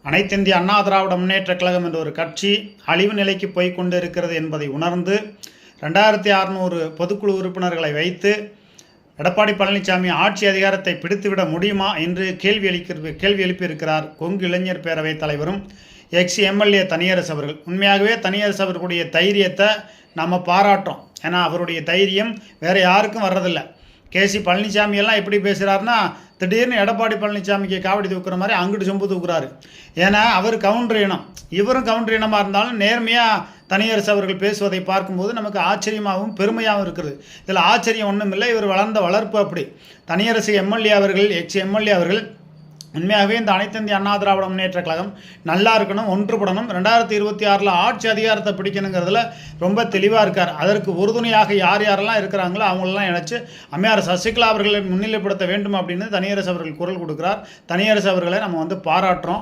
அனைத்திந்திய அண்ணா திராவிட முன்னேற்றக் கழகம் என்ற ஒரு கட்சி அழிவு நிலைக்கு போய் கொண்டு இருக்கிறது என்பதை உணர்ந்து 2600 பொதுக்குழு உறுப்பினர்களை வைத்து எடப்பாடி பழனிசாமி ஆட்சி அதிகாரத்தை பிடித்துவிட முடியுமா என்று கேள்வி எழுப்பியிருக்கிறார் கொங்கு இளைஞர் பேரவைத் தலைவரும் எக்ஸ் எம்எல்ஏ தனியரசு அவர்கள். உண்மையாகவே தனியரசு அவர்களுடைய தைரியத்தை நம்ம பாராட்டுறோம். ஏன்னா அவருடைய தைரியம் வேறு யாருக்கும் வர்றதில்லை. கேசி பழனிசாமி எல்லாம் எப்படி பேசுகிறாருன்னா, திடீர்னு எடப்பாடி பழனிசாமிக்கு காவடி தூக்குற மாதிரி அங்கிட்டு சொம்பு தூக்குறாரு. ஏன்னா அவர் கவுண்டர் இனம், இவரும் கவுண்டர் இனமாக இருந்தாலும் நேர்மையாக தனியரசு அவர்கள் பேசுவதை பார்க்கும்போது நமக்கு ஆச்சரியமாகவும் பெருமையாகவும் இருக்குது. இதில் ஆச்சரியம் ஒன்றும் இல்லை, இவர் வளர்ந்த வளர்ப்பு அப்படி. தனியரசு எம்எல்ஏ அவர்கள், எக்ஸ் எம்எல்ஏ அவர்கள் உண்மையாகவே இந்த அனைத்திந்திய அண்ணா திராவிட முன்னேற்ற கழகம் நல்லா இருக்கணும், ஒன்றுபடணும், 2026 ஆட்சி அதிகாரத்தை பிடிக்கணுங்கிறதுல ரொம்ப தெளிவாக இருக்கார். அதற்கு உறுதுணையாக யார் யாரெல்லாம் இருக்கிறாங்களோ அவங்களெல்லாம் இணைச்சு அம்மையார் சசிகலா அவர்களை முன்னிலைப்படுத்த வேண்டும் அப்படின்னு தனியரசு அவர்கள் குரல் கொடுக்குறார். தனியரசு அவர்களை நம்ம பாராட்டுறோம்.